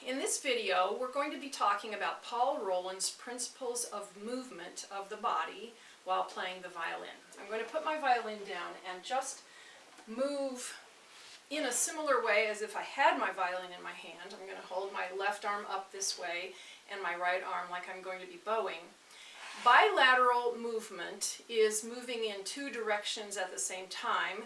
In this video, we're going to be talking about Paul Rolland's principles of movement of the body while playing the violin. I'm going to put my violin down and just move in a similar way as if I had my violin in my hand. I'm going to hold my left arm up this way and my right arm like I'm going to be bowing. Bilateral movement is moving in two directions at the same time.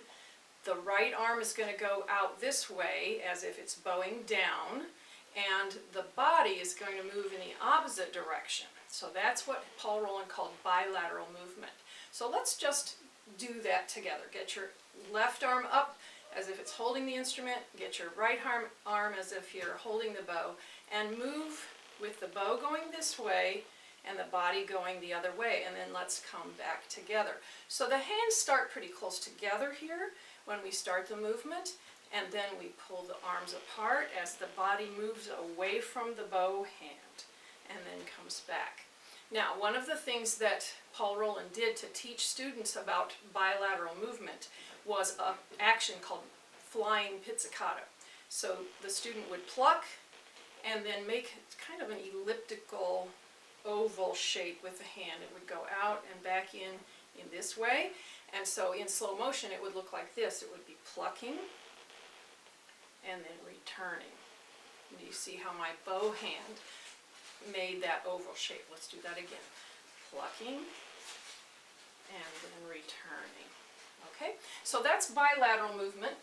The right arm is going to go out this way as if it's bowing down, and the body is going to move in the opposite direction. So that's what Paul Rolland called bilateral movement. So let's just do that together. Get your left arm up as if it's holding the instrument, get your right arm as if you're holding the bow, and move with the bow going this way and the body going the other way, and then let's come back together. So the hands start pretty close together here when we start the movement, and then we pull the arms apart as the body moves away from the bow hand and then comes back. Now, one of the things that Paul Rolland did to teach students about bilateral movement was an action called flying pizzicato. So the student would pluck and then make kind of an elliptical oval shape with the hand. It would go out and back in this way. And so in slow motion it would look like this. It would be plucking and then returning. And you see how my bow hand made that oval shape. Let's do that again. Plucking and then returning. Okay, so that's bilateral movement.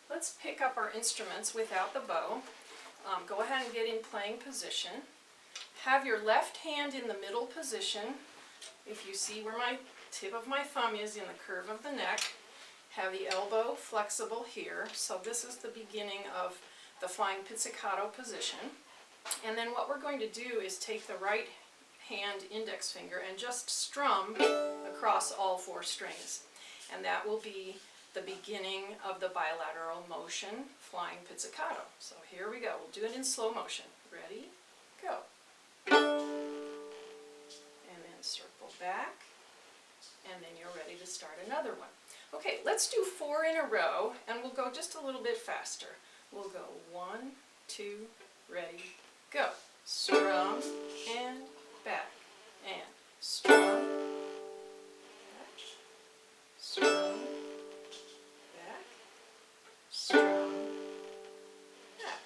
Let's pick up our instruments without the bow. Go ahead and get in playing position. Have your left hand in the middle position. If you see where my tip of my thumb is in the curve of the neck, have the elbow flexible here. So this is the beginning of the flying pizzicato position. And then what we're going to do is take the right hand index finger and just strum across all four strings. And that will be the beginning of the bilateral motion, flying pizzicato. So here we go. We'll do it in slow motion. Ready? Go. And then circle back. And then you're ready to start another one. Okay, let's do 4 in a row, and we'll go just a little bit faster. We'll go 1, 2, ready, go. Strum and back, and strum, back, strum, back, strum, back.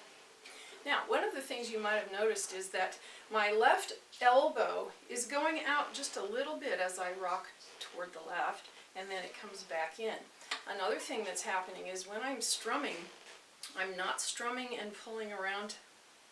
Now, one of the things you might have noticed is that my left elbow is going out just a little bit as I rock toward the left, and then it comes back in. Another thing that's happening is when I'm strumming, I'm not strumming and pulling around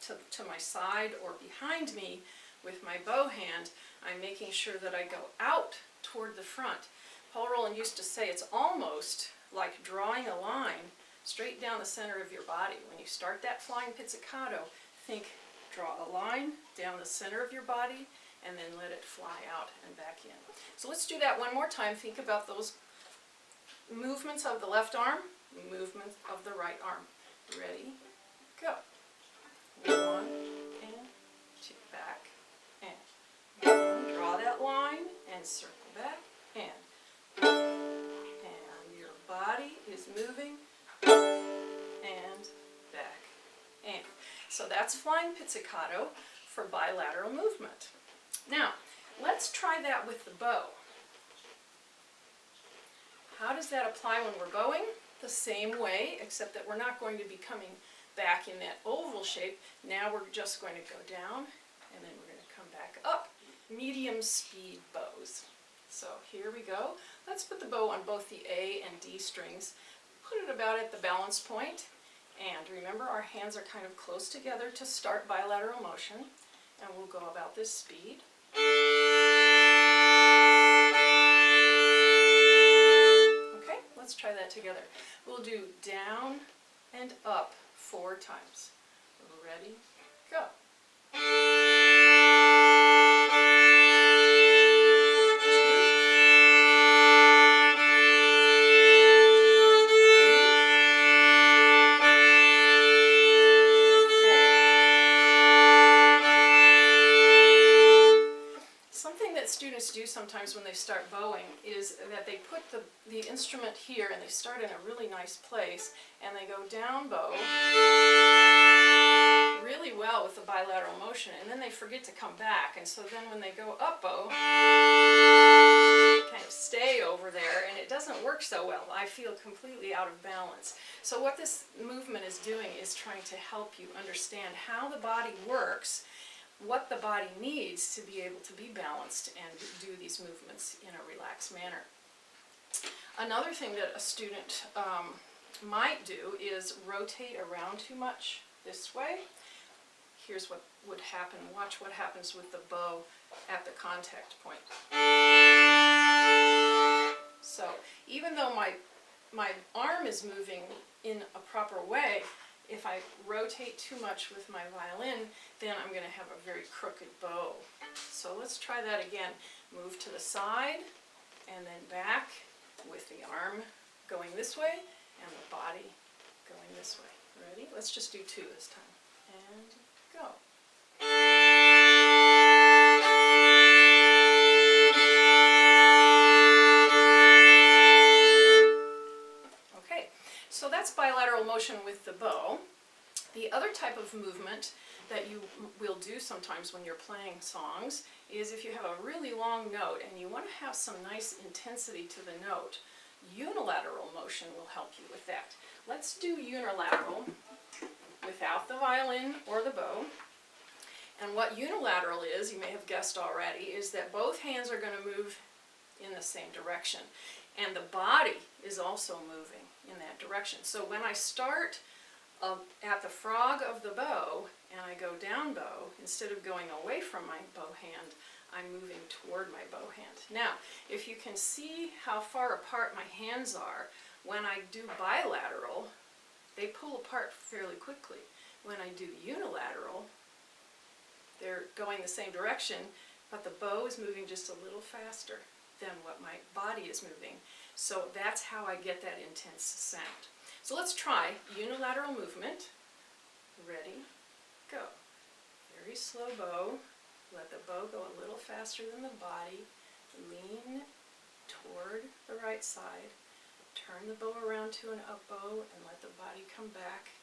to my side or behind me with my bow hand. I'm making sure that I go out toward the front. Paul Rolland used to say it's almost like drawing a line straight down the center of your body. When you start that flying pizzicato, think draw a line down the center of your body and then let it fly out and back in. So let's do that one more time. Think about those movements of the left arm, movements of the right arm. Ready, go. 1 and 2, back, and 1. Draw that line and circle back, and your body is moving, and back, and. So that's flying pizzicato for bilateral movement. Now, let's try that with the bow. How does that apply when we're bowing? The same way, except that we're not going to be coming back in that oval shape. Now we're just going to go down, and then we're going to come back up. Medium speed bows. So here we go. Let's put the bow on both the A and D strings. Put it about at the balance point. And remember, our hands are kind of close together to start bilateral motion. And we'll go about this speed. Okay, let's try that together. We'll do down and up 4 times. Ready, go. Students do sometimes when they start bowing is that they put the instrument here and they start in a really nice place and they go down bow motion, and then they forget to come back, and so then when they go up bow, kind of stay over there, and it doesn't work so well. I feel completely out of balance. So what this movement is doing is trying to help you understand how the body works, what the body needs to be able to be balanced and do these movements in a relaxed manner. Another thing that a student might do is rotate around too much this way. Here's what would happen. Watch what happens with the bow at the contact point. So even though my arm is moving in a proper way, if I rotate too much with my violin, then I'm going to have a very crooked bow. So let's try that again. Move to the side and then back with the arm going this way and the body going this way. Ready? Let's just do two this time. And go. Okay, so that's bilateral motion with the bow. The other type of movement that you will do sometimes when you're playing songs is if you have a really long note and you want to have some nice intensity to the note, unilateral motion will help you with that. Let's do unilateral without the violin or the bow. And what unilateral is, you may have guessed already, is that both hands are going to move in the same direction. And the body is also moving in that direction. So when I start at the frog of the bow and I go down bow, instead of going away from my bow hand, I'm moving toward my bow hand. Now, if you can see how far apart my hands are, when I do bilateral, they pull apart fairly quickly. When I do unilateral, they're going the same direction, but the bow is moving just a little faster than what my body is moving. So that's how I get that intense sound. So let's try unilateral movement. Ready, go. Very slow bow. Let the bow go a little faster than the body. Lean toward the right side. Turn the bow around to an up bow and let the body come back.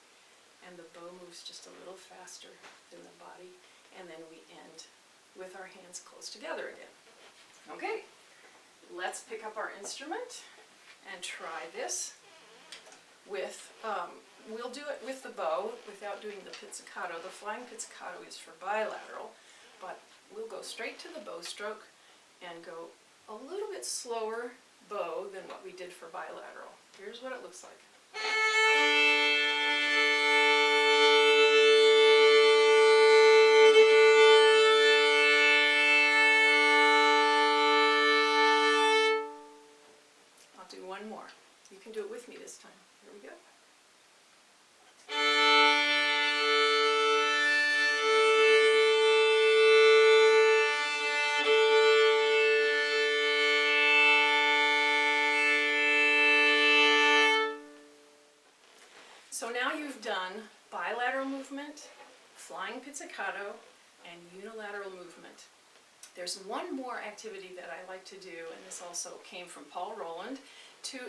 And the bow moves just a little faster than the body. And then we end with our hands close together again. Okay, let's pick up our instrument and try this with, we'll do it with the bow without doing the pizzicato. The flying pizzicato is for bilateral, but we'll go straight to the bow stroke and go a little bit slower bow than what we did for bilateral. Here's what it looks like. I'll do one more. You can do it with me this time. Here we go. So now you've done bilateral movement, flying pizzicato, and unilateral movement. There's one more activity that I like to do, and this also came from Paul Rolland, to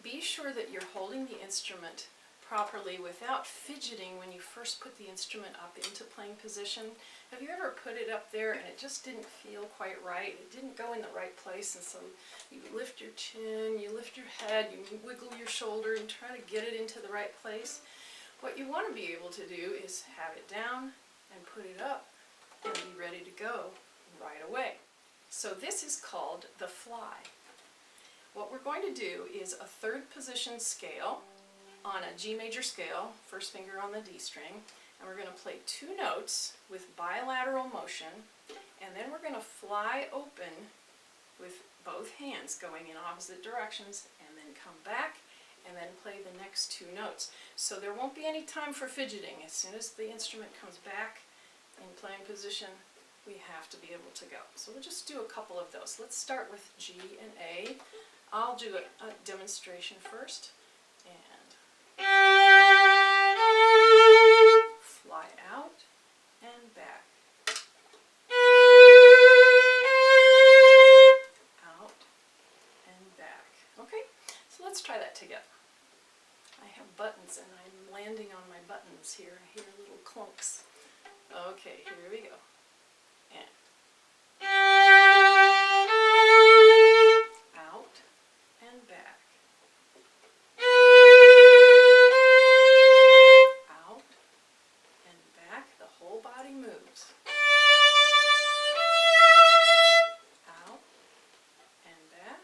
be sure that you're holding the instrument properly without fidgeting when you first put the instrument up into playing position. Have you ever put it up there and it just didn't feel quite right? It didn't go in the right place, and so you lift your chin, you lift your head, you wiggle your shoulder and try to get it into the right place. What you want to be able to do is have it down and put it up and be ready to go right away. So this is called the fly. What we're going to do is a third position scale on a G major scale, first finger on the D string, and we're going to play two notes with bilateral motion, and then we're going to fly open with both hands going in opposite directions, and then come back and then play the next two notes. So there won't be any time for fidgeting. As soon as the instrument comes back in playing position, we have to be able to go. So we'll just do a couple of those. Let's start with G and A. I'll do a demonstration first. And fly out and back. Out and back. Okay, so let's try that together. I have buttons and I'm landing on my buttons here. I hear little clunks. Okay, here we go. And out and back. Out and back. The whole body moves. Out and back.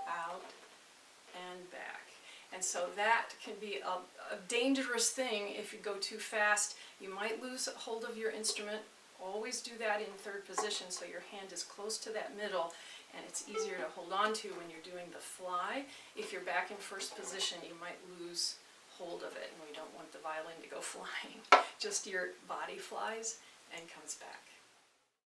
Out and back. And so that can be a dangerous thing if you go too fast. You might lose hold of your instrument. Always do that in third position so your hand is close to that middle and it's easier to hold on to when you're doing the fly. If you're back in first position, you might lose hold of it, and we don't want the violin to go flying. Just your body flies and comes back.